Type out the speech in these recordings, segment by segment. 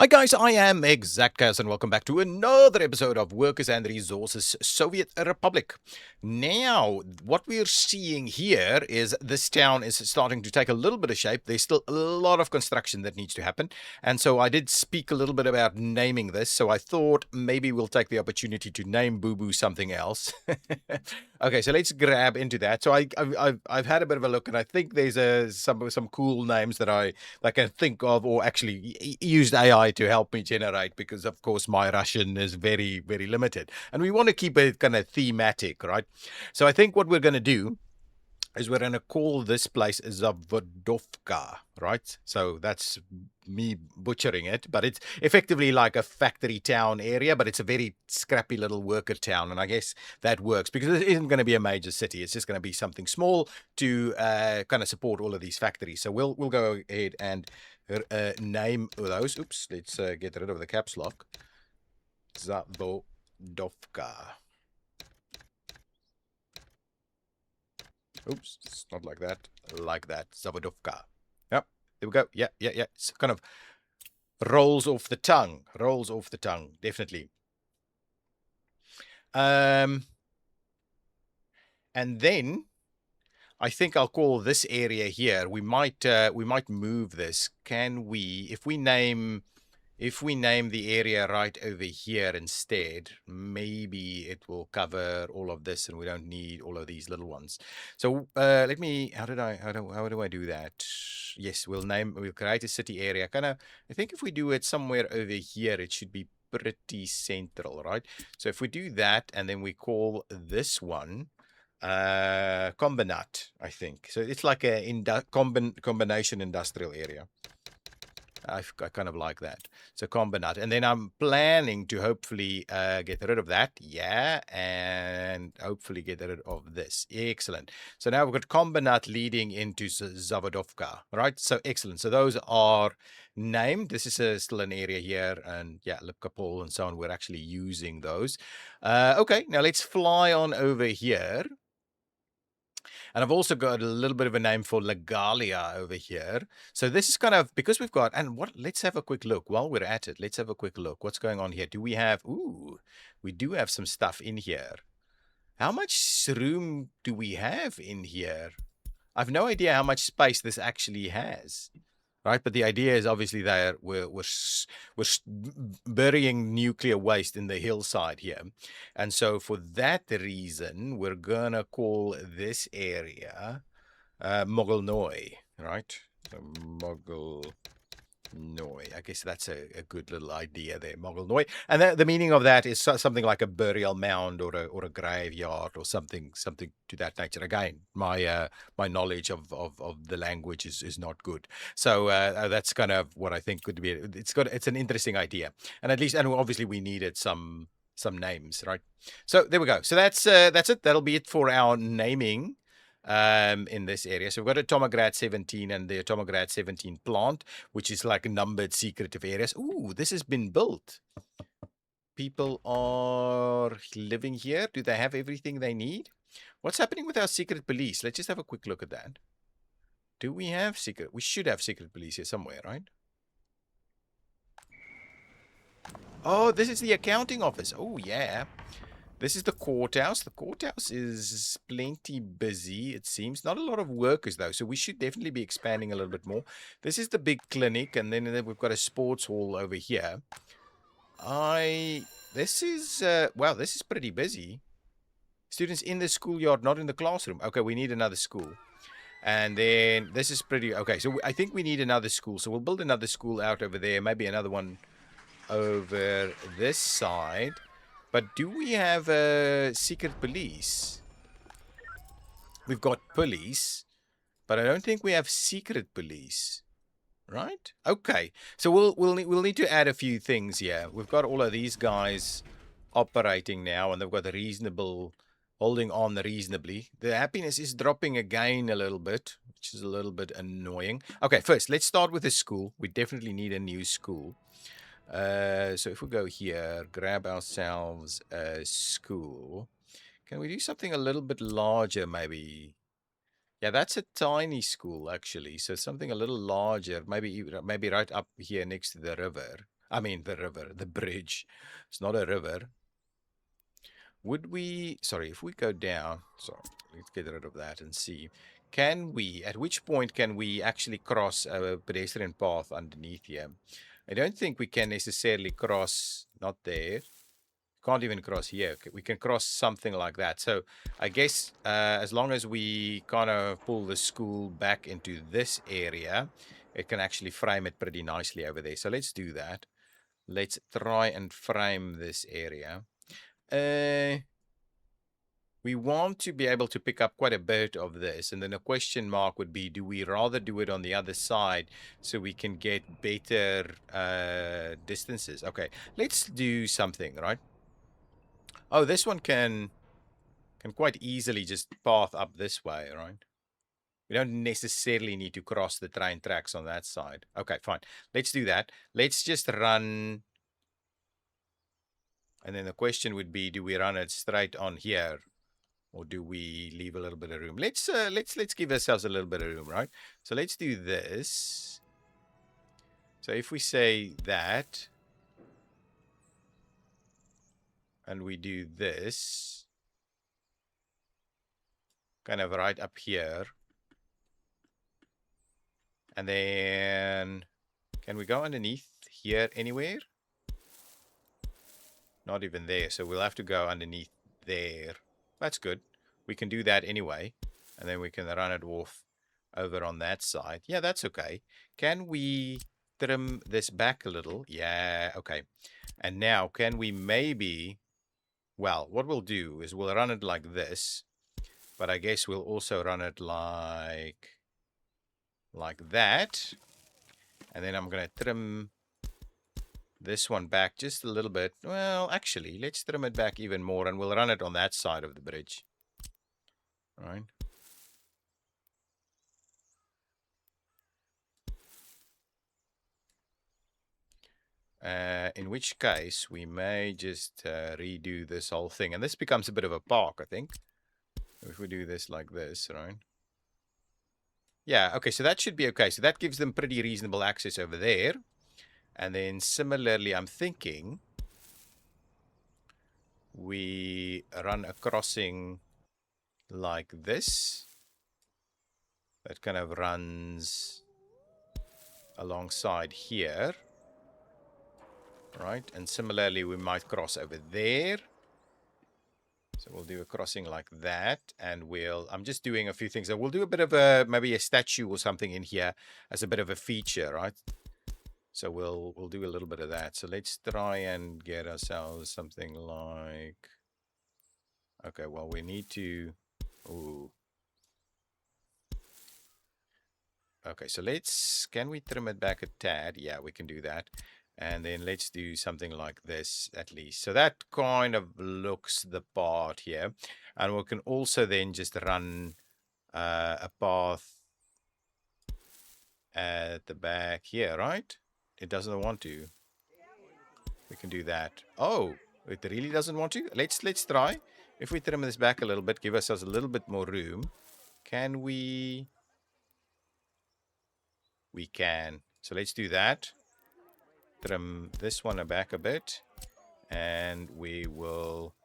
Hi guys, I am ExactChaos and welcome back to another episode of Workers and Resources Soviet Republic. Now, what we're seeing here is this town is starting to take a little bit of shape. There's still a lot of construction that needs to happen. And so I did speak a little bit about naming this. So I thought maybe we'll take the opportunity to name Boo Boo something else. Okay, so let's grab into that. So I've had a bit of a look, and I think there's some cool names that I can think of, or actually used AI to help me generate, because of course my Russian is very, very limited, and we want to keep it kind of thematic, right? So I think what we're going to do is we're going to call this place Zavodovka, right? So that's me butchering it, but it's effectively like a factory town area, but it's a very scrappy little worker town, and I guess that works because it isn't going to be a major city. It's just going to be something small to kind of support all of these factories. So we'll go ahead and name those. Oops, let's get rid of the caps lock. Zavodovka. Oops, it's not like that. Like that. Zavodovka. Yep, there we go. Yeah. It's kind of rolls off the tongue. Rolls off the tongue, definitely. And then I think I'll call this area here. We might move this. Can we, if we name the area right over here instead, maybe it will cover all of this and we don't need all of these little ones. So let me, how do I do that? Yes, we'll create a city area. I think if we do it somewhere over here, it should be pretty central, right? So if we do that and then we call this one Combinat, I think. So it's like a combination industrial area. I kind of like that. So Combinat. And then I'm planning to hopefully get rid of that. Yeah. And hopefully get rid of this. Excellent. So now we've got Combinat leading into Zavodovka, right? So excellent. So those are named. This is still an area here. And yeah, Lipkapol and so on. We're actually using those. Okay. Now let's fly on over here. And I've also got a little bit of a name for Legalia over here. So this is kind of, because we've got, and what, let's have a quick look. While we're at it, let's have a quick look. What's going on here? Do we have, we do have some stuff in here. How much room do we have in here? I've no idea how much space this actually has. Right, but the idea is obviously that we're burying nuclear waste in the hillside here, and so for that reason, we're gonna call this area Mogilnoy, right? So Mogilnoy. I guess that's a good little idea there, Mogilnoy. And the meaning of that is something like a burial mound or a graveyard or something to that nature. Again, my knowledge of the language is not good. So that's kind of what I think could be. It's an interesting idea. And obviously we needed some names, right? So there we go. So that's it. That'll be it for our naming in this area. So we've got Atomograd 17 and the Atomograd 17 plant, which is like numbered secretive areas. Ooh, this has been built. People are living here. Do they have everything they need? What's happening with our secret police? Let's just have a quick look at that. Do we have secret? We should have secret police here somewhere, right? Oh, this is the accounting office. Oh, yeah. This is the courthouse. The courthouse is plenty busy, it seems. Not a lot of workers, though, so we should definitely be expanding a little bit more. This is the big clinic, and then we've got a sports hall over here. This is, wow, this is pretty busy. Students in the schoolyard, not in the classroom. Okay, we need another school. And then this is pretty, okay, so I think we need another school. So we'll build another school out over there, maybe another one over this side. But do we have a secret police? We've got police, but I don't think we have secret police, right? Okay, so we'll need to add a few things here. We've got all of these guys operating now, and they've got holding on reasonably. The happiness is dropping again a little bit, which is a little bit annoying. Okay, first let's start with the school. We definitely need a new school. So if we go here, grab ourselves a school. Can we do something a little bit larger, maybe? Yeah, that's a tiny school, actually. So something a little larger, maybe right up here next to the river. I mean, the river, the bridge. It's not a river. Would we, sorry, if we go down, sorry, let's get rid of that and see. Can we, at which point can we actually cross a pedestrian path underneath here? I don't think we can necessarily cross, not there. Can't even cross here. We can cross something like that. So I guess as long as we kind of pull the school back into this area, it can actually frame it pretty nicely over there. So let's do that. Let's try and frame this area. We want to be able to pick up quite a bit of this. And then a question mark would be, do we rather do it on the other side so we can get better distances? Okay, let's do something, right? Oh, this one can quite easily just path up this way, right? We don't necessarily need to cross the train tracks on that side. Okay, fine. Let's do that. Let's just run. And then the question would be, do we run it straight on here? Or do we leave a little bit of room? Let's give ourselves a little bit of room, right? So let's do this. So if we say that, and we do this, kind of right up here, and then can we go underneath here anywhere? Not even there. So we'll have to go underneath there. That's good. We can do that anyway. And then we can run it off over on that side. Yeah, that's okay. Can we trim this back a little? Yeah, okay. And now can we maybe... Well, what we'll do is we'll run it like this. But I guess we'll also run it like that. And then I'm going to trim this one back just a little bit. Well, actually, let's trim it back even more, and we'll run it on that side of the bridge. All right. In which case, we may just redo this whole thing. And this becomes a bit of a park, I think. If we do this like this, right? Yeah, okay, so that should be okay. So that gives them pretty reasonable access over there. And then similarly, I'm thinking we run a crossing like this. That kind of runs alongside here. Right, and similarly, we might cross over there. So we'll do a crossing like that, and I'm just doing a few things. So we'll do a bit of maybe a statue or something in here as a bit of a feature, right? So we'll do a little bit of that. So let's try and get ourselves something like... Okay, well, we need to... Ooh. Okay, so can we trim it back a tad? Yeah, we can do that. And then let's do something like this at least. So that kind of looks the part here. And we can also then just run a path at the back here, right? It doesn't want to. We can do that. Oh, it really doesn't want to? Let's try. If we trim this back a little bit, give ourselves a little bit more room. Can we? We can. So let's do that. Trim this one back a bit, and we will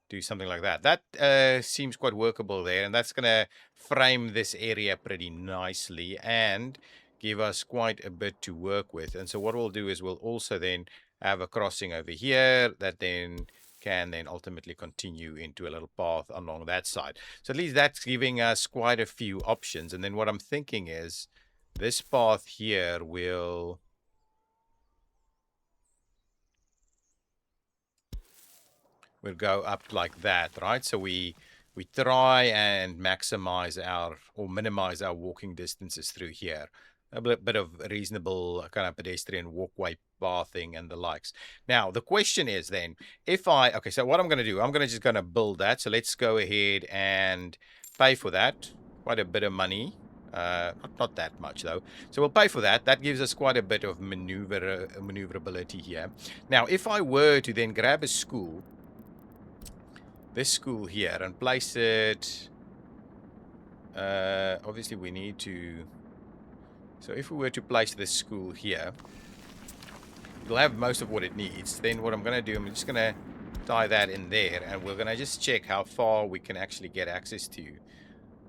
do something like that. That seems quite workable there, and that's gonna frame this area pretty nicely and give us quite a bit to work with. And so what we'll do is we'll also then have a crossing over here that then can then ultimately continue into a little path along that side. So at least that's giving us quite a few options. And then what I'm thinking is this path here will... We'll go up like that, right? So we try and maximize or minimize our walking distances through here. A bit of reasonable kind of pedestrian walkway pathing and the likes. Now, the question is then, okay, so what I'm going to do, I'm just going to build that. So let's go ahead and pay for that. Quite a bit of money. Not that much though. So we'll pay for that. That gives us quite a bit of maneuverability here. Now, if I were to then grab a school, this school here, and place it... obviously we need to... So if we were to place this school here, It'll have most of what it needs. Then what I'm going to do, I'm just going to tie that in there, and we're going to just check how far we can actually get access to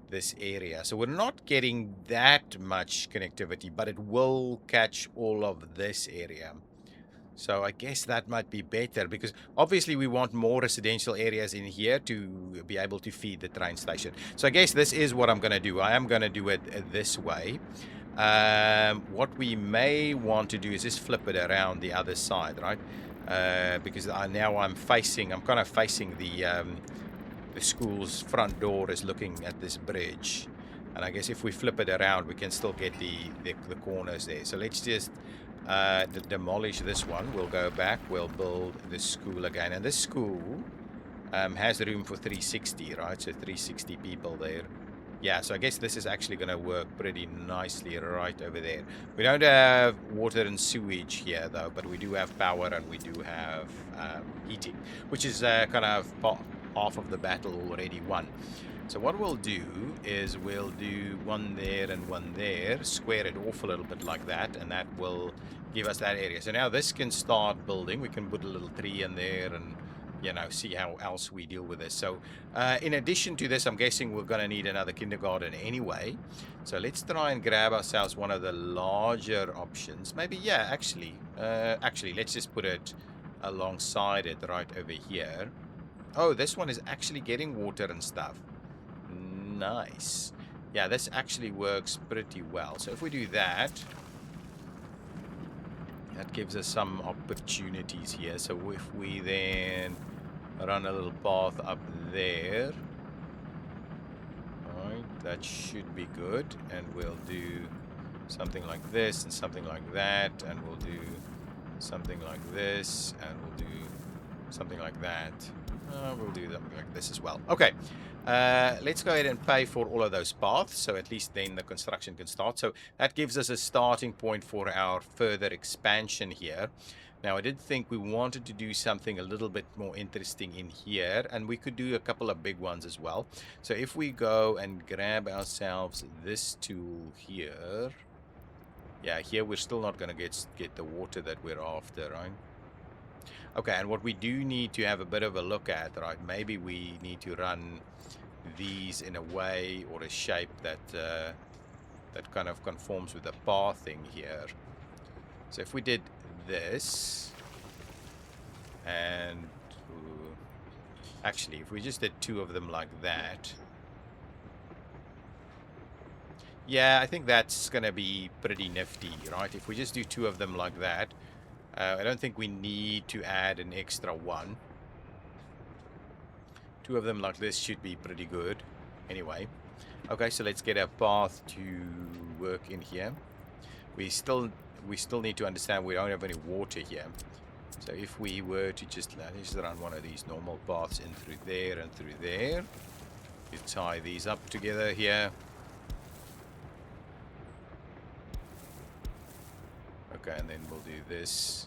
this area. So we're not getting that much connectivity, but it will catch all of this area. So I guess that might be better, because obviously we want more residential areas in here to be able to feed the train station. So I guess this is what I'm going to do. I am going to do it this way. What we may want to do is just flip it around the other side, right? Because now I'm kind of facing the school's front door is looking at this bridge. And I guess if we flip it around, we can still get the corners there. So let's just demolish this one. We'll go back. We'll build this school again. And this school has room for 360, right? So 360 people there. Yeah, so I guess this is actually going to work pretty nicely right over there. We don't have water and sewage here, though, but we do have power and we do have heating, which is kind of half of the battle already won. So what we'll do is we'll do one there and one there, square it off a little bit like that, and that will give us that area. So now this can start building. We can put a little tree in there and, you know, see how else we deal with this. So in addition to this, I'm guessing we're going to need another kindergarten anyway. So let's try and grab ourselves one of the larger options. Maybe, yeah, actually, let's just put it alongside it right over here. Oh, this one is actually getting water and stuff. Nice. Yeah, this actually works pretty well. So if we do that, that gives us some opportunities here. So if we then run a little path up there, right, that should be good. And we'll do something like this and something like that, and we'll do something like this, and we'll do something like that. We'll do something like this as well. Okay. Let's go ahead and pay for all of those paths, so at least then the construction can start. So that gives us a starting point for our further expansion here. Now, I did think we wanted to do something a little bit more interesting in here, and we could do a couple of big ones as well. So if we go and grab ourselves this tool here, yeah, here we're still not going to get the water that we're after, right? Okay, and what we do need to have a bit of a look at, right, maybe we need to run these in a way or a shape that that kind of conforms with the pathing here. So if we did this, and actually if we just did two of them like that, yeah, I think that's gonna be pretty nifty, right? If we just do two of them like that, I don't think we need to add an extra one. Two of them like this should be pretty good. Anyway, okay, so let's get a path to work in here. We still need to understand we don't have any water here. So if we were to just let's run one of these normal paths in through there and through there, you tie these up together here. Okay, and then we'll do this,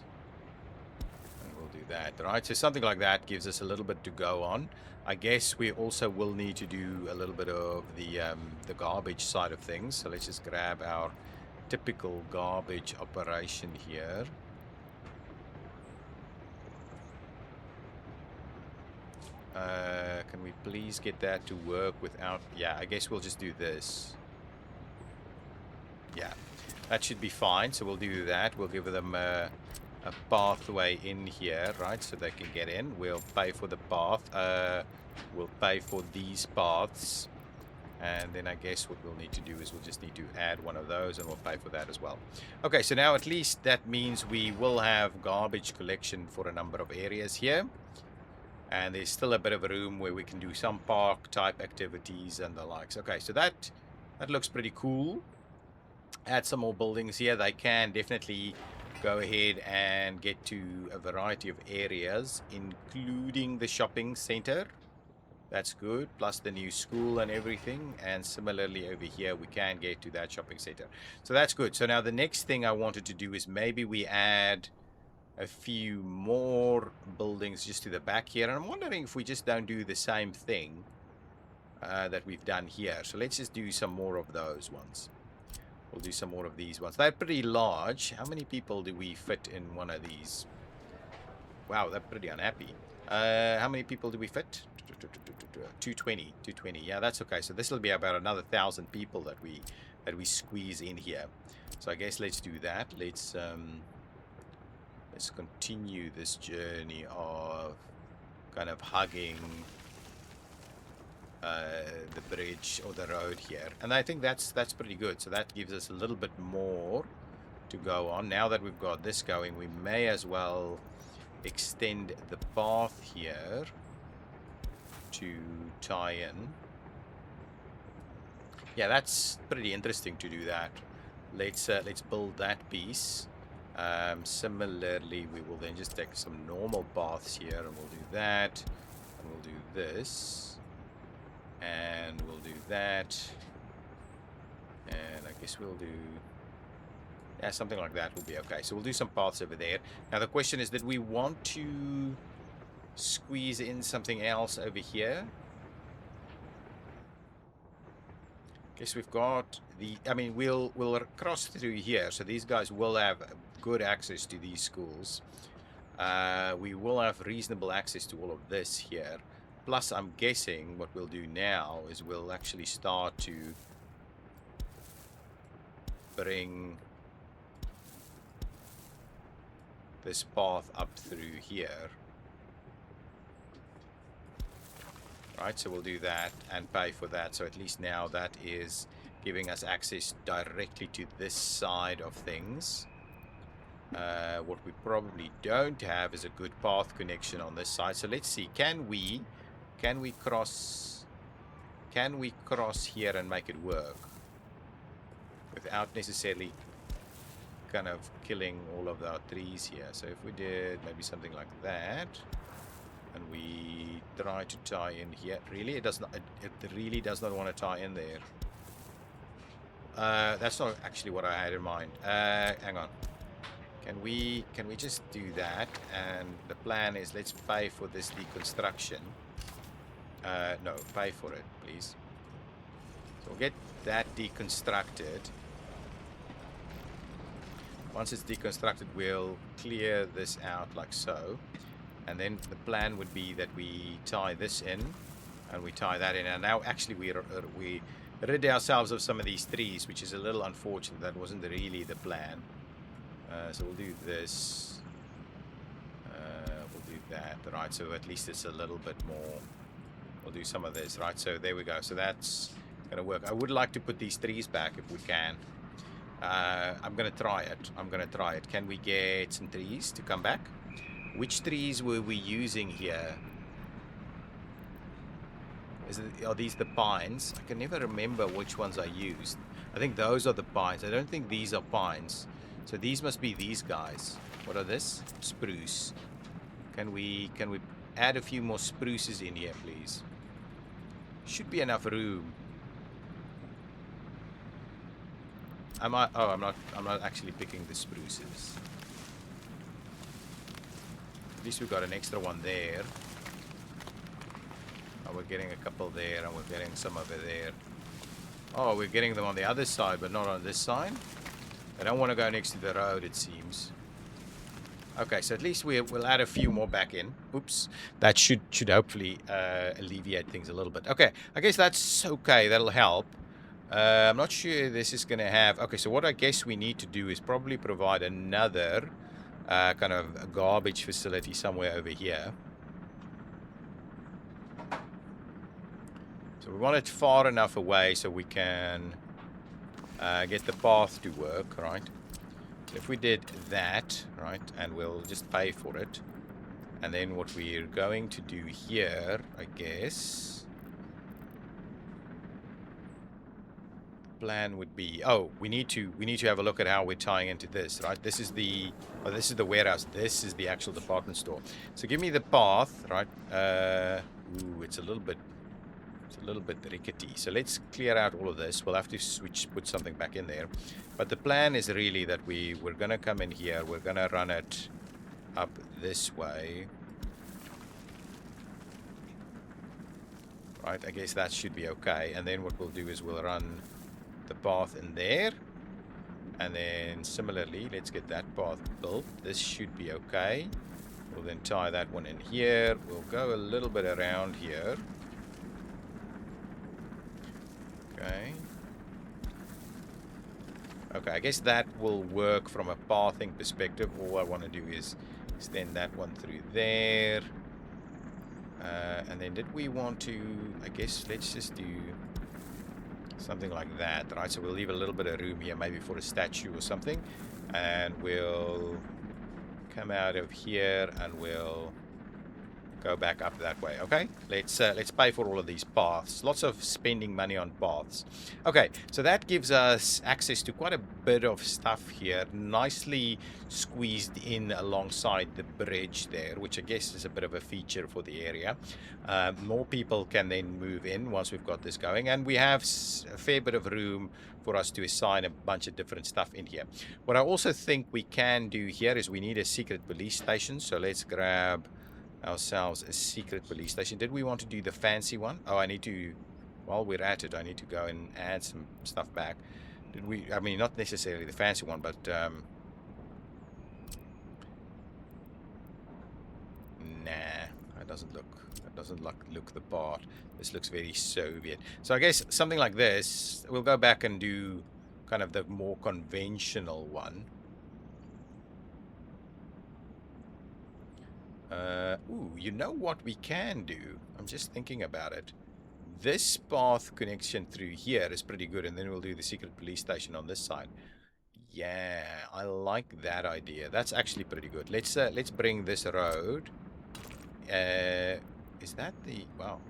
and we'll do that, right? So something like that gives us a little bit to go on. I guess we also will need to do a little bit of the garbage side of things. So let's just grab our typical garbage operation here. Can we please get that to work without... Yeah, I guess we'll just do this. Yeah. That should be fine, so we'll do that. We'll give them a pathway in here, right, so they can get in. We'll pay for the path. We'll pay for these paths. And then I guess what we'll need to do is we'll just need to add one of those, and we'll pay for that as well. Okay, so now at least that means we will have garbage collection for a number of areas here. And there's still a bit of room where we can do some park-type activities and the likes. Okay, so that looks pretty cool. Add some more buildings here. They can definitely go ahead and get to a variety of areas, including the shopping center. That's good, plus the new school and everything. And similarly over here, we can get to that shopping center. So that's good. So now the next thing I wanted to do is maybe we add a few more buildings just to the back here. And I'm wondering if we just don't do the same thing that we've done here. So let's just do some more of those ones. We'll do some more of these ones. They're pretty large. How many people do we fit in one of these? Wow, they're pretty unhappy. How many people do we fit? 220. 220. Yeah, that's okay. So this will be about another 1,000 people that we squeeze in here. So I guess let's do that. Let's continue this journey of kind of hugging the bridge or the road here, and I think that's pretty good. So that gives us a little bit more to go on. Now that we've got this going, we may as well extend the path here to tie in. Yeah, that's pretty interesting to do that. Let's build that piece. Similarly, we will then just take some normal paths here, and we'll do that, and we'll do this. And we'll do that. And I guess we'll do... yeah, something like that will be okay. So we'll do some paths over there. Now the question is, did we want to squeeze in something else over here? Guess we've got the... I mean, we'll cross through here. So these guys will have good access to these schools. We will have reasonable access to all of this here. Plus, I'm guessing what we'll do now is we'll actually start to bring this path up through here. Right, so we'll do that and pay for that. So at least now that is giving us access directly to this side of things. What we probably don't have is a good path connection on this side. So let's see, can we cross here and make it work without necessarily kind of killing all of our trees here? So if we did maybe something like that, and we try to tie in here, really it really does not want to tie in there. That's not actually what I had in mind. Hang on. Can we just do that? And the plan is, let's pay for this deconstruction. No, pay for it, please. So we'll get that deconstructed. Once it's deconstructed, we'll clear this out like so. And then the plan would be that we tie this in, and we tie that in. And now actually we rid ourselves of some of these trees, which is a little unfortunate. That wasn't really the plan. So we'll do this. We'll do that. Right, so at least it's a little bit more. We'll do some of this, right? So there we go. So that's going to work. I would like to put these trees back if we can. I'm going to try it. Can we get some trees to come back? Which trees were we using here? Are these the pines? I can never remember which ones I used. I think those are the pines. I don't think these are pines. So these must be these guys. What are this? Spruce. Can we add a few more spruces in here, please? Should be enough room. I'm not actually picking the spruces. At least we've got an extra one there. Oh, we're getting a couple there, and we're getting some over there. Oh, we're getting them on the other side, but not on this side. I don't want to go next to the road, it seems. Okay, so at least we'll add a few more back in. Oops. That should hopefully alleviate things a little bit. Okay, I guess that's okay. That'll help. I'm not sure this is going to have... Okay, so what I guess we need to do is probably provide another kind of garbage facility somewhere over here. So we want it far enough away so we can get the path to work, right? If we did that, right, and we'll just pay for it, and then what we're going to do here, I guess, plan would be, oh, we need to have a look at how we're tying into this, right? This is the warehouse. This is the actual department store. So give me the path, right? Ooh, it's a little bit rickety. So let's clear out all of this. We'll have to put something back in there. But the plan is really that we're going to come in here. We're going to run it up this way. Right, I guess that should be okay. And then what we'll do is we'll run the path in there. And then similarly, let's get that path built. This should be okay. We'll then tie that one in here. We'll go a little bit around here. Okay. Okay, I guess that will work from a pathing perspective. All I want to do is extend that one through there. And then did we want to, I guess let's just do something like that, right? So we'll leave a little bit of room here, maybe for a statue or something. And we'll come out of here and we'll go back up that way. Okay, let's pay for all of these paths. Lots of spending money on paths. Okay, so that gives us access to quite a bit of stuff here, nicely squeezed in alongside the bridge there, which I guess is a bit of a feature for the area. More people can then move in once we've got this going, and we have a fair bit of room for us to assign a bunch of different stuff in here. What I also think we can do here is we need a secret police station, so let's grab ourselves a secret police station. Did we want to do the fancy one? Oh, I need to, while we're at it, I need to go and add some stuff back. Did we, I mean, not necessarily the fancy one, but nah, that doesn't look the part. This looks very Soviet. So I guess something like this, we'll go back and do kind of the more conventional one. Ooh, you know what we can do? I'm just thinking about it. This path connection through here is pretty good, and then we'll do the secret police station on this side. Yeah, I like that idea. That's actually pretty good. Let's bring this road. Is that the... Wow.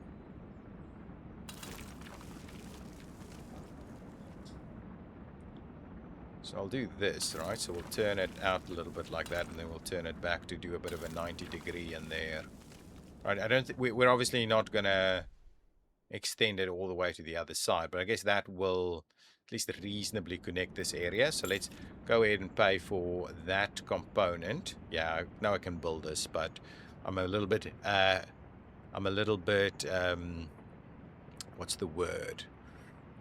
So I'll do this, right? So we'll turn it out a little bit like that, and then we'll turn it back to do a bit of a 90-degree in there. Right, I don't think... We're obviously not going to extend it all the way to the other side, but I guess that will at least reasonably connect this area. So let's go ahead and pay for that component. Yeah, now I can build this, but I'm a little bit what's the word?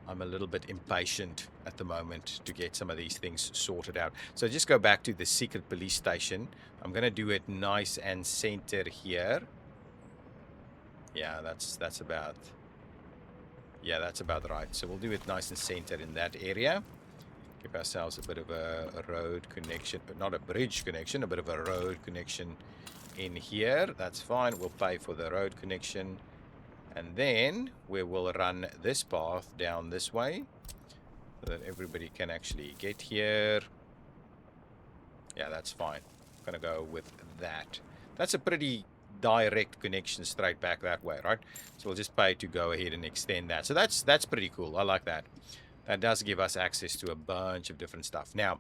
I'm a little bit impatient at the moment to get some of these things sorted out. So just go back to the secret police station. I'm going to do it nice and center here. Yeah, that's about... Yeah, that's about right. So we'll do it nice and center in that area. Give ourselves a bit of a road connection, but not a bridge connection, a bit of a road connection in here. That's fine. We'll pay for the road connection. And then we will run this path down this way so that everybody can actually get here. Yeah, that's fine. I'm going to go with that. That's a pretty direct connection straight back that way, right? So we'll just pay to go ahead and extend that. So that's pretty cool. I like that. That does give us access to a bunch of different stuff. Now,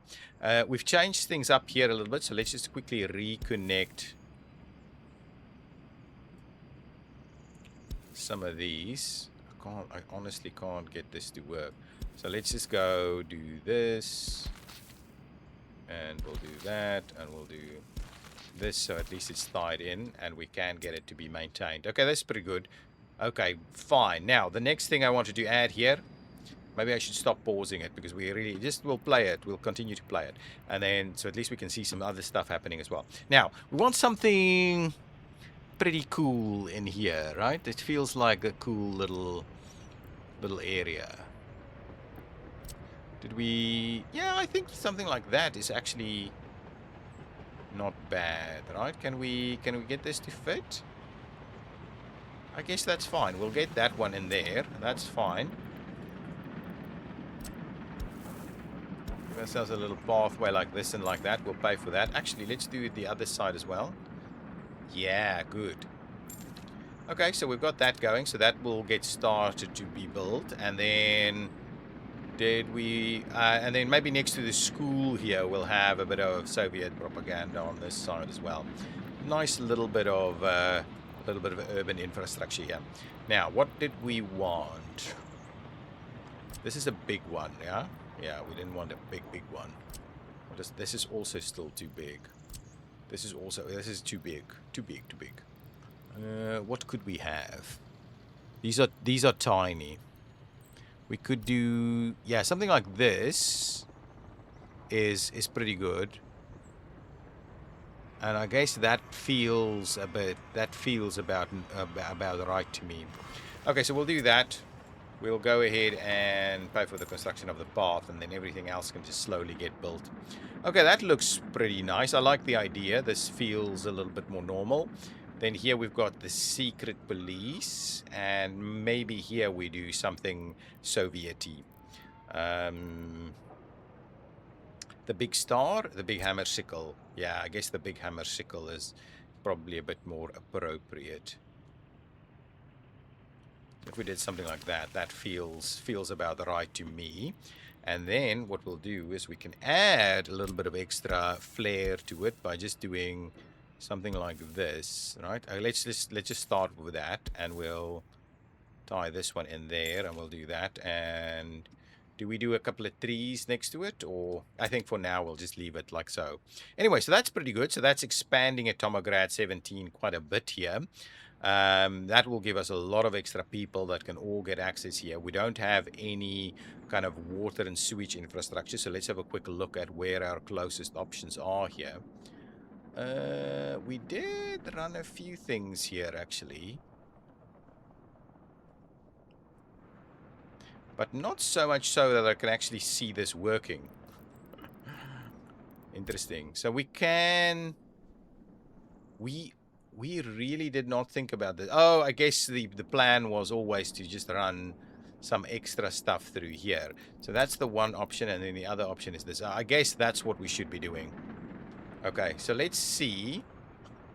we've changed things up here a little bit, so let's just quickly reconnect some of these. I honestly can't get this to work. So let's just go do this, and we'll do that, and we'll do this, so at least it's tied in and we can get it to be maintained. Okay, that's pretty good. Okay, fine. Now the next thing I wanted to add here, maybe I should stop pausing it, because we really just will play it, we'll continue to play it, and then so at least we can see some other stuff happening as well. Now we want something pretty cool in here, right? It feels like a cool little area. Did we... Yeah, I think something like that is actually not bad, right? Can we get this to fit? I guess that's fine. We'll get that one in there. That's fine. Give ourselves a little pathway like this and like that. We'll pay for that. Actually, let's do the other side as well. Yeah, good. Okay, so we've got that going. So that will get started to be built. And then... Did we... and then maybe next to the school here, we'll have a bit of Soviet propaganda on this side as well. Nice little bit of urban infrastructure here. Now, what did we want? This is a big one, yeah? Yeah, we didn't want a big one. This is also still too big. This is too big. Too big. What could we have? These are tiny. We could do, yeah, something like this. is pretty good. And I guess that feels about right to me. Okay, so we'll do that. We'll go ahead and pay for the construction of the path, and then everything else can just slowly get built. Okay, that looks pretty nice. I like the idea. This feels a little bit more normal. Then here we've got the secret police, and maybe here we do something Soviet-y. The big star, the big hammer sickle. Yeah, I guess the big hammer sickle is probably a bit more appropriate. If we did something like that, that feels about right to me. And then what we'll do is we can add a little bit of extra flair to it by just doing something like this, right? Let's just start with that, and we'll tie this one in there, and we'll do that. And do we do a couple of trees next to it, or I think for now we'll just leave it like so. Anyway, so that's pretty good. So that's expanding Atomograd 17 quite a bit here. That will give us a lot of extra people that can all get access here. We don't have any kind of water and sewage infrastructure, so let's have a quick look at where our closest options are here. We did run a few things here actually, but not so much so that I can actually see this working. Interesting. So we can... We really did not think about this. Oh, I guess the plan was always to just run some extra stuff through here. So that's the one option, and then the other option is this. I guess that's what we should be doing. Okay, so let's see.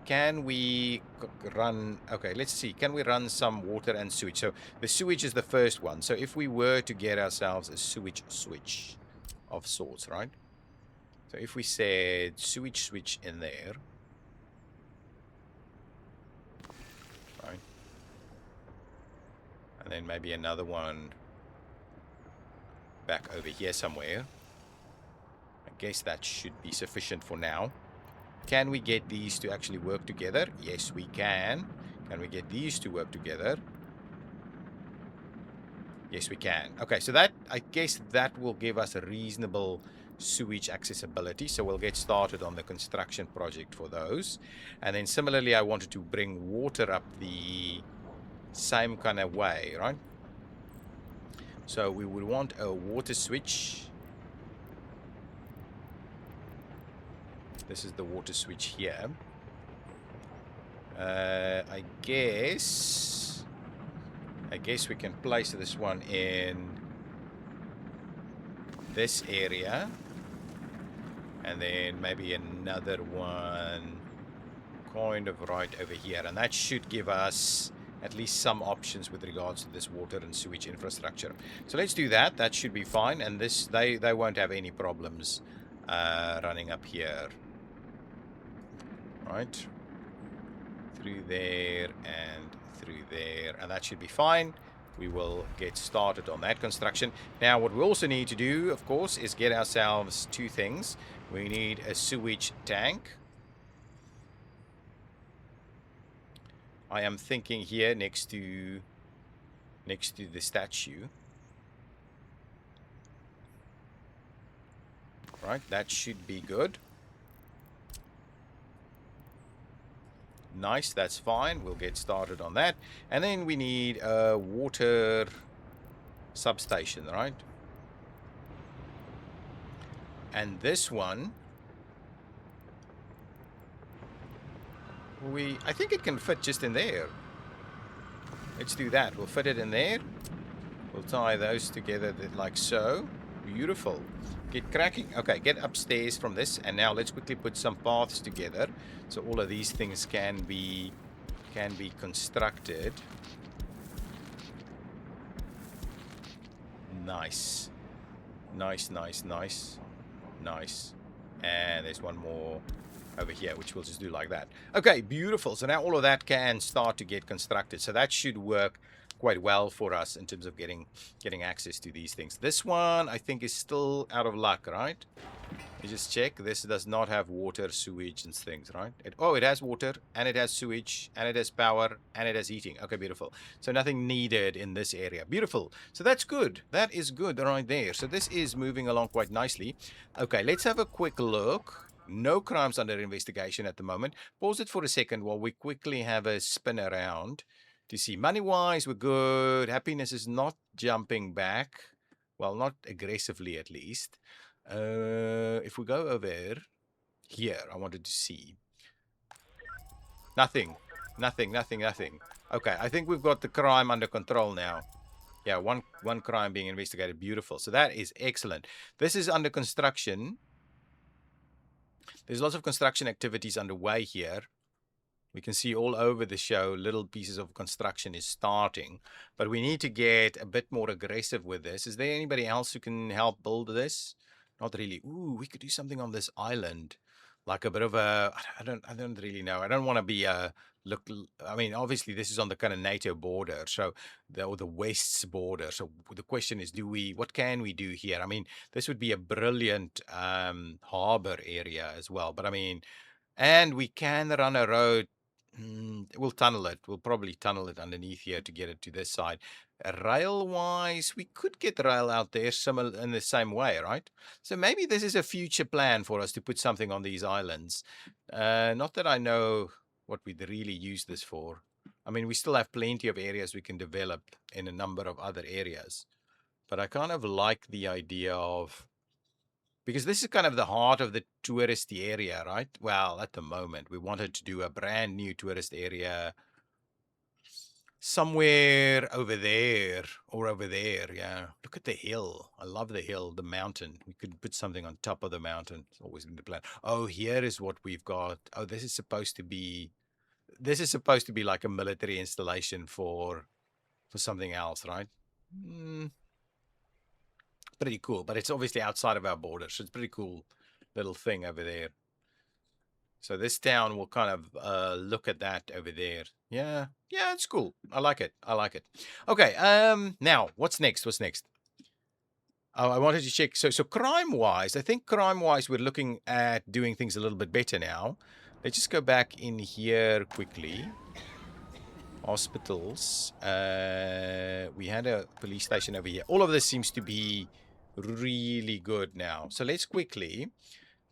Can we run... Okay, let's see. Can we run some water and sewage? So the sewage is the first one. So if we were to get ourselves a sewage switch of sorts, right? So if we said sewage switch in there... Right. And then maybe another one back over here somewhere. I guess that should be sufficient for now. Can we get these to actually work together? Yes, we can. Can we get these to work together? Yes, we can. Okay, so that, I guess that will give us a reasonable sewage accessibility. So we'll get started on the construction project for those. And then similarly, I wanted to bring water up the same kind of way, right? So we would want a water switch. This is the water switch here. I guess we can place this one in this area, and then maybe another one kind of right over here, and that should give us at least some options with regards to this water and sewage infrastructure. So let's do that. That should be fine, and this they won't have any problems running up here. Right, through there and through there, and that should be fine. We will get started on that construction. Now what we also need to do, of course, is get ourselves two things. We need a sewage tank. I am thinking here next to the statue. Right, that should be good. Nice, that's fine. We'll get started on that. And then we need a water substation, right? And this one, I think it can fit just in there. Let's do that. We'll fit it in there. We'll tie those together like so. Beautiful. Get cracking. Okay, get upstairs from this, and now let's quickly put some paths together so all of these things can be constructed. Nice. Nice, nice, nice. Nice. And there's one more over here, which we'll just do like that. Okay, beautiful. So now all of that can start to get constructed. So that should work quite well for us in terms of getting access to these things. This one, I think, is still out of luck, right? You just check. This does not have water, sewage, and things, right? It has water, and it has sewage, and it has power, and it has heating. Okay, beautiful. So nothing needed in this area. Beautiful. So that's good. That is good right there. So this is moving along quite nicely. Okay, let's have a quick look. No crimes under investigation at the moment. Pause it for a second while we quickly have a spin around to see. Money-wise, we're good. Happiness is not jumping back. Well, not aggressively, at least. If we go over here, I wanted to see. Nothing. Nothing, nothing, nothing. Okay, I think we've got the crime under control now. Yeah, one crime being investigated. Beautiful. So that is excellent. This is under construction. There's lots of construction activities underway here. We can see all over the show little pieces of construction is starting. But we need to get a bit more aggressive with this. Is there anybody else who can help build this? Not really. Ooh, we could do something on this island. Like a bit of a, I don't really know. I don't want to be a, look, I mean, obviously this is on the kind of NATO border, so or the West's border. So the question is, what can we do here? I mean, this would be a brilliant harbor area as well. But I mean, and we can run a road. We'll tunnel it. We'll probably tunnel it underneath here to get it to this side. Rail-wise, we could get rail out there similar in the same way, right? So maybe this is a future plan for us to put something on these islands. Not that I know what we'd really use this for. I mean, we still have plenty of areas we can develop in a number of other areas. But I kind of like the idea of, because this is kind of the heart of the touristy area, right? Well, at the moment, we wanted to do a brand new tourist area somewhere over there or over there. Yeah. Look at the hill. I love the hill, the mountain. We could put something on top of the mountain. It's always in the plan. Oh, here is what we've got. Oh, this is supposed to be like a military installation for something else, right? Pretty cool, but it's obviously outside of our border, so it's pretty cool little thing over there. So this town will kind of look at that over there. Yeah, it's cool. I like it. Okay, now what's next? Oh, I wanted to check. So crime-wise, I think crime-wise we're looking at doing things a little bit better now. Let's just go back in here quickly. Hospitals. We had a police station over here. All of this seems to be really good now. So let's quickly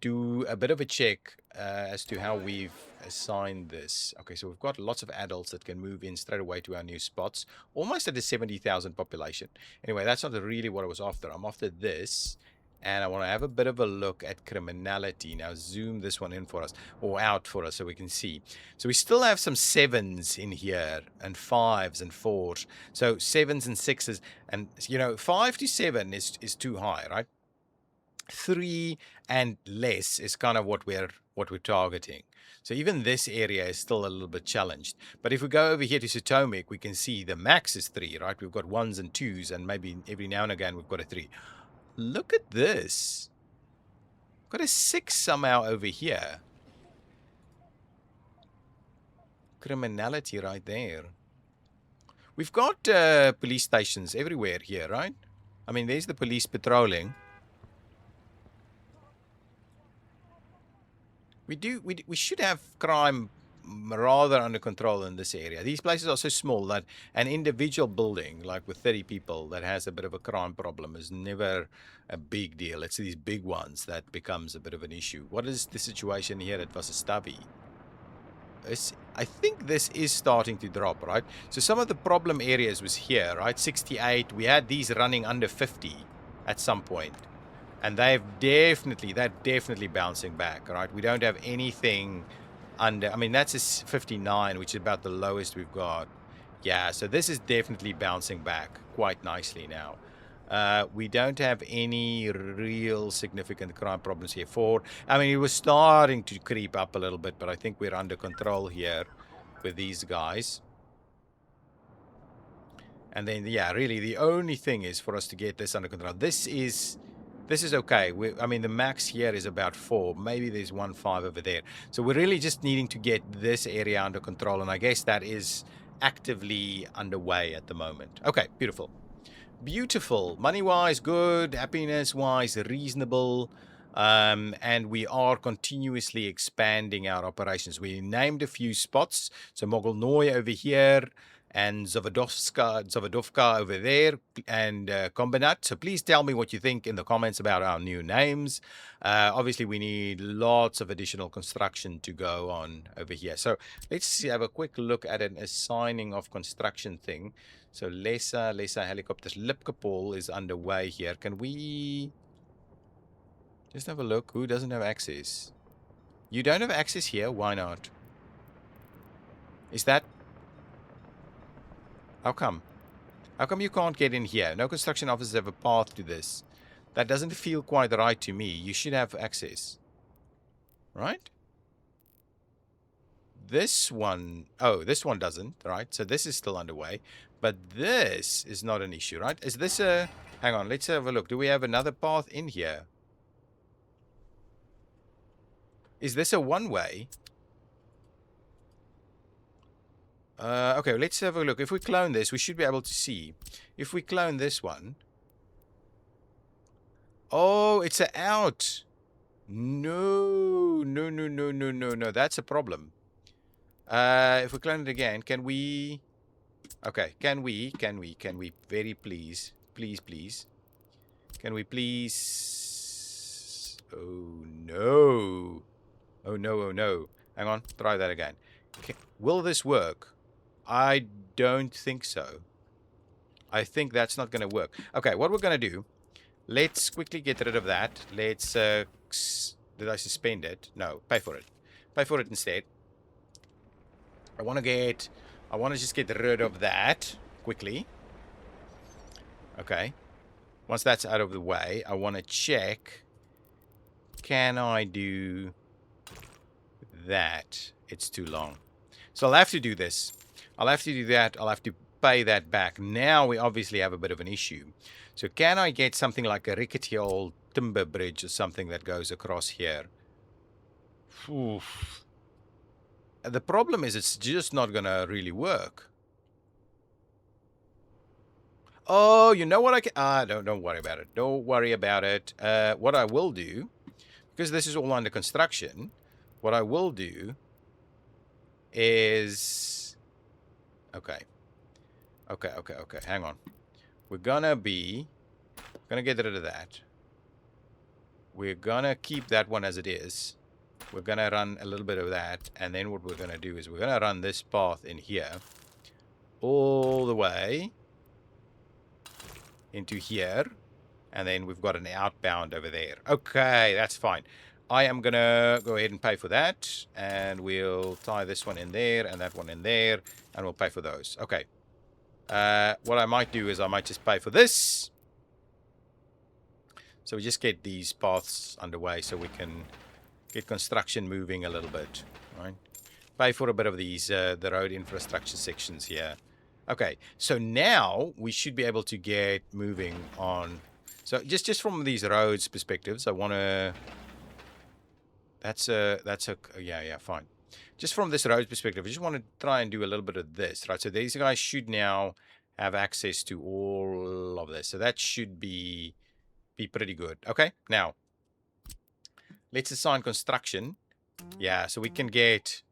do a bit of a check as to how we've assigned this. Okay, so we've got lots of adults that can move in straight away to our new spots. Almost at a 70,000 population. Anyway, that's not really what I was after. I'm after this. And I want to have a bit of a look at criminality. Now zoom this one in for us, or out for us so we can see. So we still have some 7s in here, and 5s and 4s. So 7s and 6s, and 5 to 7 is too high, right? 3 and less is kind of what we're targeting. So even this area is still a little bit challenged. But if we go over here to Potomac, we can see the max is 3, right? We've got 1s and 2s, and maybe every now and again we've got a 3. Look at this. Got a 6 somehow over here. Criminality right there. We've got police stations everywhere here, right? I mean, there's the police patrolling. We should have crime rather under control in this area. These places are so small that an individual building, like with 30 people, that has a bit of a crime problem is never a big deal. It's these big ones that becomes a bit of an issue. What is the situation here at Vasastavi? I think this is starting to drop, right? So some of the problem areas was here, right? 68. We had these running under 50 at some point. And they're definitely bouncing back, right? We don't have anything under, I mean, that's a 59, which is about the lowest we've got. Yeah, so this is definitely bouncing back quite nicely now. We don't have any real significant crime problems here. I mean, it was starting to creep up a little bit, but I think we're under control here with these guys. And then, yeah, really the only thing is for us to get this under control. This is okay. I mean, the max here is about 4. Maybe there's 1.5 over there. So we're really just needing to get this area under control. And I guess that is actively underway at the moment. Okay, beautiful. Beautiful. Money-wise, good. Happiness-wise, reasonable. And we are continuously expanding our operations. We named a few spots. So Mogolnoy over here, and Zavadovka over there, and Kombinat. So please tell me what you think in the comments about our new names. Obviously, we need lots of additional construction to go on over here. So let's have a quick look at an assigning of construction thing. So Lesa Helicopters Lipkapol is underway here. Can we just have a look? Who doesn't have access? You don't have access here? Why not? Is that... How come? How come you can't get in here? No construction officers have a path to this. That doesn't feel quite right to me. You should have access. Right? This one... Oh, this one doesn't, right? So this is still underway. But this is not an issue, right? Is this a... Hang on, let's have a look. Do we have another path in here? Is this a one-way? Okay, let's have a look. If we clone this, we should be able to see. If we clone this one... Oh, it's a out. No. That's a problem. If we clone it again, can we... Okay, can we very please, can we please... Oh, no. Oh, no. Hang on, try that again. Will this work? I don't think so. I think that's not going to work. Okay, what we're going to do, let's quickly get rid of that. Let's... did I suspend it? No, pay for it. Pay for it instead. I want to just get rid of that quickly. Okay. Once that's out of the way, I want to check. Can I do that? It's too long. So I'll have to do this. I'll have to do that. I'll have to pay that back. Now we obviously have a bit of an issue. So can I get something like a rickety old timber bridge or something that goes across here? Oof. The problem is it's just not going to really work. Oh, you know what I can... don't worry about it. Don't worry about it. What I will do, because this is all under construction, what I will do is... Okay. Hang on. We're gonna get rid of that. We're gonna keep that one as it is. We're gonna run a little bit of that, and then what we're gonna do is we're gonna run this path in here all the way into here, and then we've got an outbound over there. Okay, that's fine. I am gonna go ahead and pay for that, and we'll tie this one in there and that one in there, and we'll pay for those. Okay. What I might do is I might just pay for this. So we just get these paths underway so we can get construction moving a little bit, right? Pay for a bit of these, the road infrastructure sections here. Okay, so now we should be able to get moving on. So just from these roads perspectives, I want to... yeah, fine. Just from this road perspective, I just want to try and do a little bit of this, right? So these guys should now have access to all of this. So that should be pretty good. Okay, now let's assign construction. Yeah, so we can get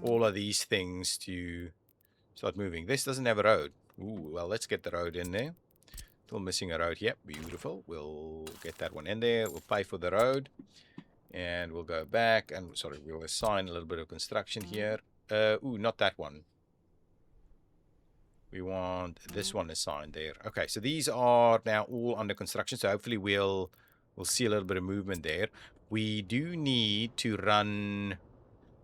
all of these things to start moving. This doesn't have a road. Ooh, well, let's get the road in there. Still missing a road. Yep, beautiful. We'll get that one in there. We'll pay for the road. And we'll go back and, sorry, we'll assign a little bit of construction here. Ooh, not that one. We want this one assigned there. Okay, so these are now all under construction. So hopefully we'll see a little bit of movement there. We do need to run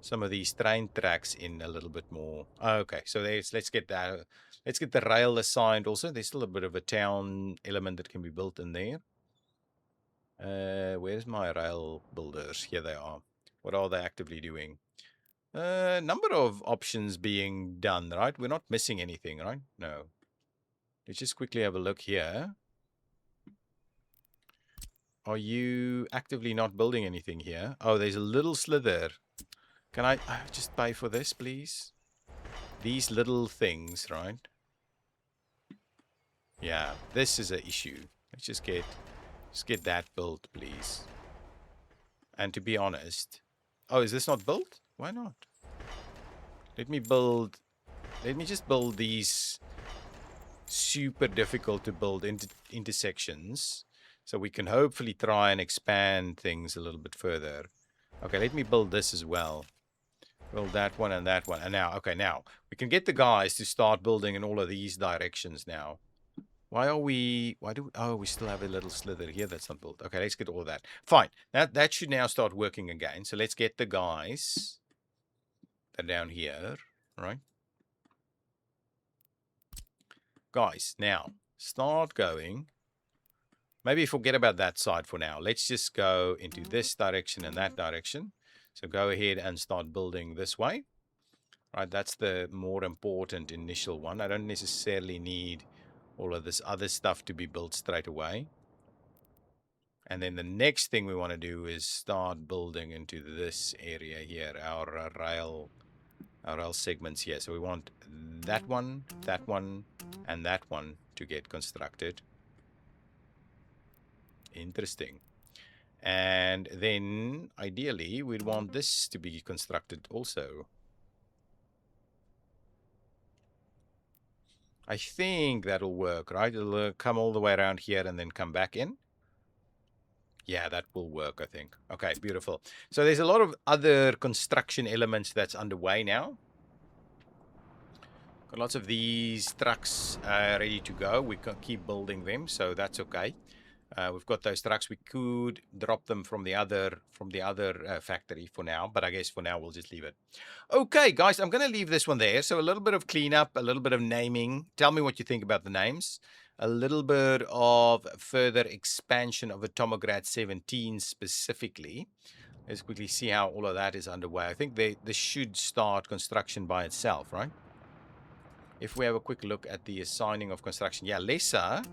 some of these train tracks in a little bit more. Okay, so let's get that. Let's get the rail assigned also. There's still a bit of a town element that can be built in there. Where's my rail builders? Here they are. What are they actively doing? Number of options being done, right? We're not missing anything, right? No. Let's just quickly have a look here. Are you actively not building anything here? Oh, there's a little slither. Can I just pay for this, please? These little things, right? Yeah, this is an issue. Let's just get that built, please. And to be honest... Oh, is this not built? Why not? Let me build... Let me just build these super difficult to build intersections. So we can hopefully try and expand things a little bit further. Okay, let me build this as well. Build that one and that one. And now, okay, now we can get the guys to start building in all of these directions now. Why do we, oh, we still have a little slither here that's not built. Okay, let's get all of that. Fine. That should now start working again. So let's get the guys that are down here, right? Guys, now start going. Maybe forget about that side for now. Let's just go into this direction and that direction. So go ahead and start building this way. Right, that's the more important initial one. I don't necessarily need all of this other stuff to be built straight away. And then the next thing we want to do is start building into this area here, our rail segments here. So we want that one, and that one to get constructed. Interesting. And then ideally we'd want this to be constructed also. I think that'll work, right? It'll come all the way around here and then come back in. Yeah, that will work, I think. Okay, beautiful. So there's a lot of other construction elements that's underway now. Got lots of these trucks ready to go. We can keep building them, so that's okay. We've got those trucks. We could drop them from the other factory for now, but I guess for now we'll just leave it. Okay, guys, I'm going to leave this one there. So a little bit of cleanup, a little bit of naming. Tell me what you think about the names. A little bit of further expansion of Atomograd 17 specifically. Let's quickly see how all of that is underway. I think this should start construction by itself, right? If we have a quick look at the assigning of construction. Yeah, Lessa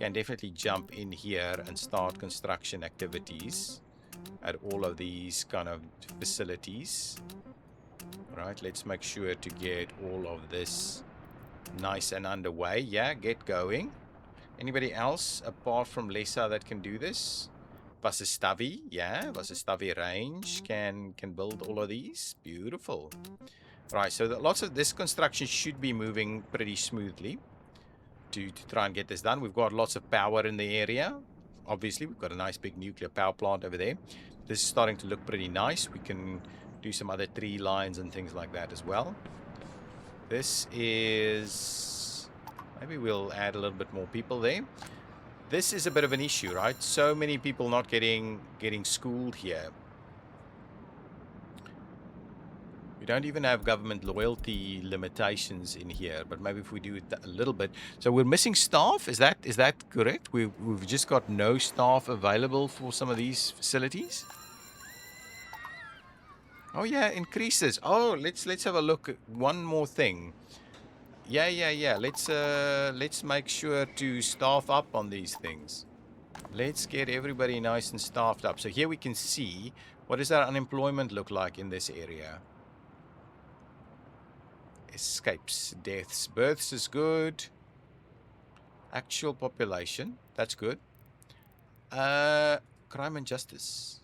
can definitely jump in here and start construction activities at all of these kind of facilities. Right, let's make sure to get all of this nice and underway. Yeah, get going. Anybody else apart from Lessa that can do this? Vasestavi, yeah, Vasestavi range can build all of these. Beautiful. Right, so lots of this construction should be moving pretty smoothly to try and get this done. We've got lots of power in the area. Obviously, we've got a nice big nuclear power plant over there. This is starting to look pretty nice. We can do some other tree lines and things like that as well. This is... maybe we'll add a little bit more people there. This is a bit of an issue, right? So many people not getting schooled here. We don't even have government loyalty limitations in here, but maybe if we do it a little bit. So we're missing staff. Is that correct? We've just got no staff available for some of these facilities. Oh yeah, increases. Oh, let's have a look at one more thing. Yeah. Let's make sure to staff up on these things. Let's get everybody nice and staffed up. So here we can see what does our unemployment look like in this area. Escapes, deaths, births is good. Actual population, that's good. Crime and justice.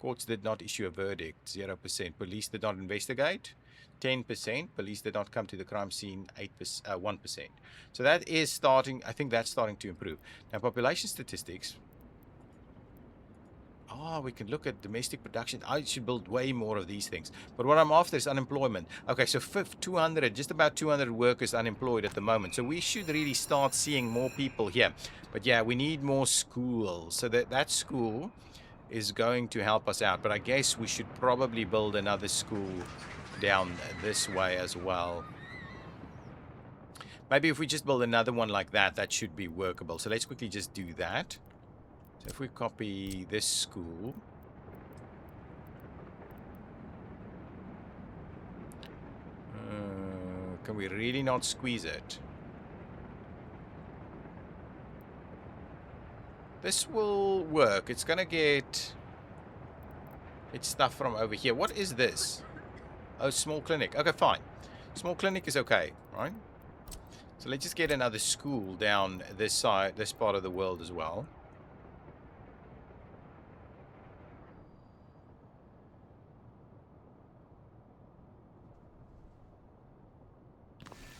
Courts did not issue a verdict, 0%. Police did not investigate, 10%. Police did not come to the crime scene, 1%. So that is starting, I think that's starting to improve. Now, population statistics. Oh, we can look at domestic production. I should build way more of these things. But what I'm after is unemployment. Okay, so 200, just about 200 workers unemployed at the moment. So we should really start seeing more people here. But yeah, we need more schools. So that school is going to help us out. But I guess we should probably build another school down this way as well. Maybe if we just build another one like that, that should be workable. So let's quickly just do that. So if we copy this school, can we really not squeeze it? This will work. It's gonna get its stuff from over here. What is this? Oh, small clinic. Okay, fine. Small clinic is okay, right? So let's just get another school down this side, this part of the world as well.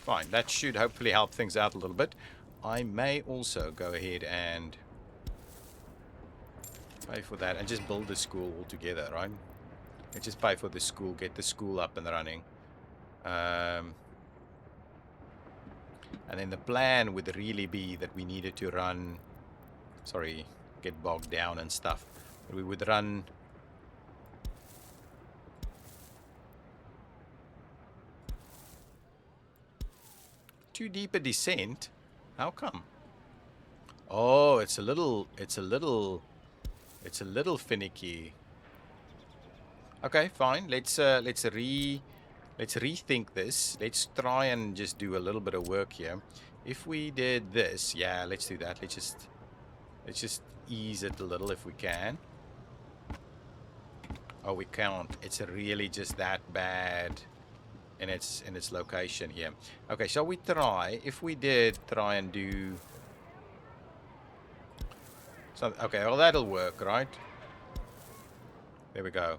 Fine. That should hopefully help things out a little bit. I may also go ahead and pay for that and just build the school altogether, right? Let's just pay for the school, get the school up and running. And then the plan would really be that we needed to run, sorry, get bogged down and stuff. We would run too deep a descent. How come? Oh, it's a little finicky. Okay, fine. Let's rethink this. Let's try and just do a little bit of work here. If we did this, yeah, let's do that. Let's just ease it a little if we can. Oh, we can't. It's really just that bad in its location here. Okay, shall we try? If we did try and do something, okay, well that'll work, right? There we go.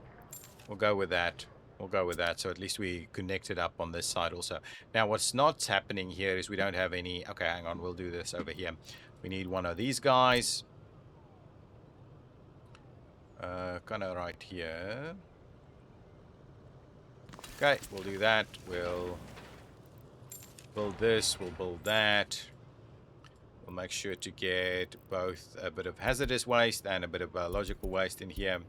We'll go with that. We'll go with that. So at least we connect it up on this side also. Now, what's not happening here is we don't have any. Okay, hang on. We'll do this over here. We need one of these guys. Kind of right here. Okay, we'll do that. We'll build this. We'll build that. We'll make sure to get both a bit of hazardous waste and a bit of biological waste in here.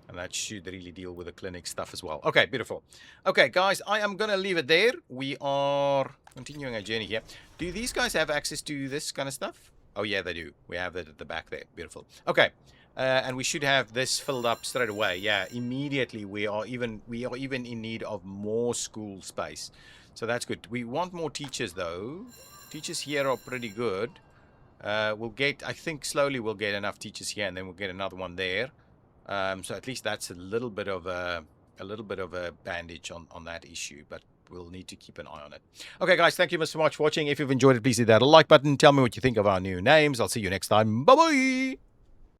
And that should really deal with the clinic stuff as well. Okay, beautiful. Okay, guys, I am going to leave it there. We are continuing our journey here. Do these guys have access to this kind of stuff? Oh, yeah, they do. We have that at the back there. Beautiful. Okay. And we should have this filled up straight away. Yeah, immediately we are even in need of more school space. So that's good. We want more teachers, though. Teachers here are pretty good. We'll get, I think slowly we'll get enough teachers here, and then we'll get another one there. So at least that's a little bit of a bandage on that issue, but we'll need to keep an eye on it. Okay, guys, thank you so much for watching. If you've enjoyed it, please hit that like button. Tell me what you think of our new names. I'll see you next time. Bye-bye.